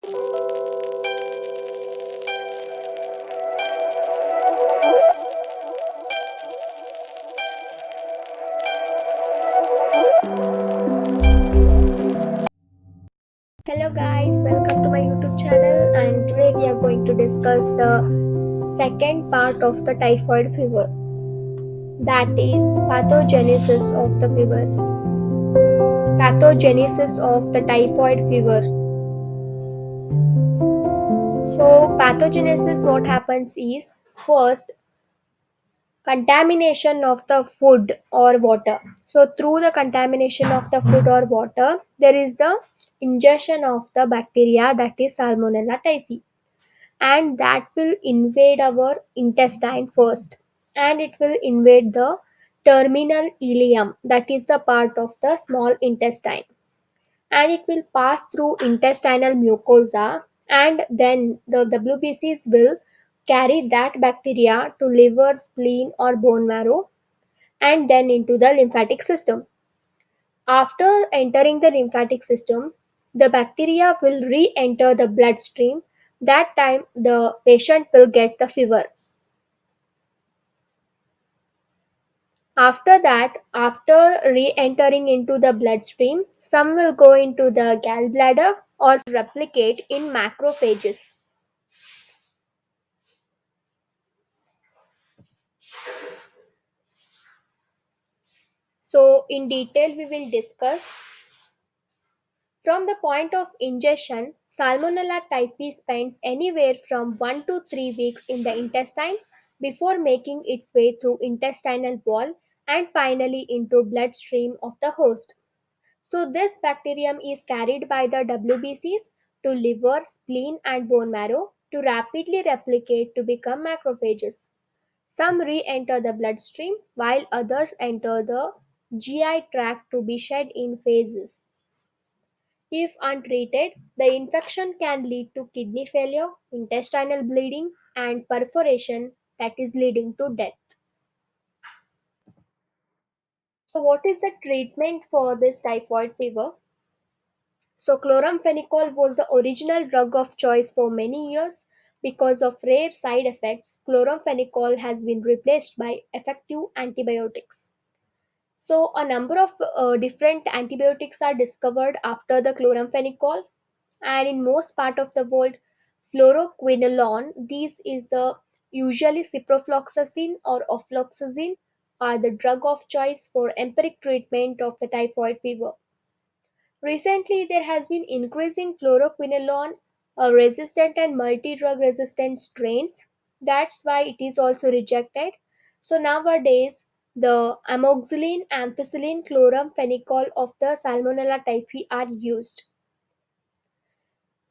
Hello guys, welcome to my YouTube channel, and today we are going to discuss the second part of the typhoid fever, that is pathogenesis of the fever. Pathogenesis of the typhoid fever. So pathogenesis, what happens is, first, contamination of the food or water. So through the contamination of the food or water, there is the ingestion of the bacteria, that is Salmonella typhi, and that will invade our intestine first, and it will invade the terminal ileum, that is the part of the small intestine, and it will pass through intestinal mucosa, and then the WBCs will carry that bacteria to liver, spleen, or bone marrow, and then into the lymphatic system. After entering the lymphatic system, the bacteria will re-enter the bloodstream. That time the patient will get the fever. After that, after re-entering into the bloodstream, some will go into the gallbladder or replicate in macrophages. So in detail we will discuss. From the point of ingestion, Salmonella typhi spends anywhere from 1 to 3 weeks in the intestine before making its way through intestinal wall and finally into bloodstream of the host. So this bacterium is carried by the WBCs to liver, spleen, and bone marrow to rapidly replicate to become macrophages. Some re-enter the bloodstream while others enter the GI tract to be shed in phases. If untreated, the infection can lead to kidney failure, intestinal bleeding, and perforation, that is leading to death. So, what is the treatment for this typhoid fever? So, chloramphenicol was the original drug of choice for many years. Because of rare side effects, chloramphenicol has been replaced by effective antibiotics. So, a number of different antibiotics are discovered after the chloramphenicol, and in most part of the world, fluoroquinolone, this is the usually ciprofloxacin or ofloxacin, are the drug of choice for empiric treatment of the typhoid fever. Recently, there has been increasing fluoroquinolone resistant and multi-drug resistant strains. That's why it is also rejected. So nowadays, the amoxicillin, ampicillin, chloramphenicol of the Salmonella typhi are used.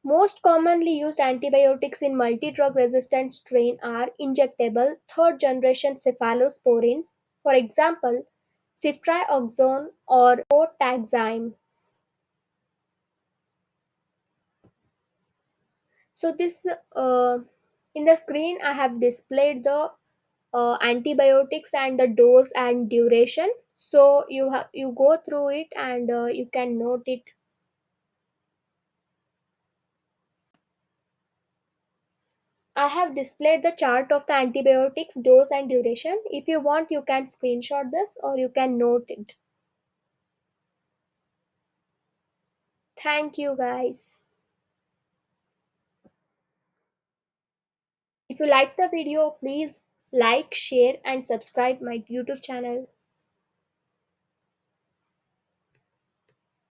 Most commonly used antibiotics in multi-drug resistant strain are injectable third generation cephalosporins, for example, ceftriaxone or protaxime. So this in the screen I have displayed the antibiotics and the dose and duration. So you go through it and you can note it. I have displayed the chart of the antibiotics dose and duration. If you want, you can screenshot this or you can note it. Thank you guys. If you like the video, please like, share and subscribe my YouTube channel.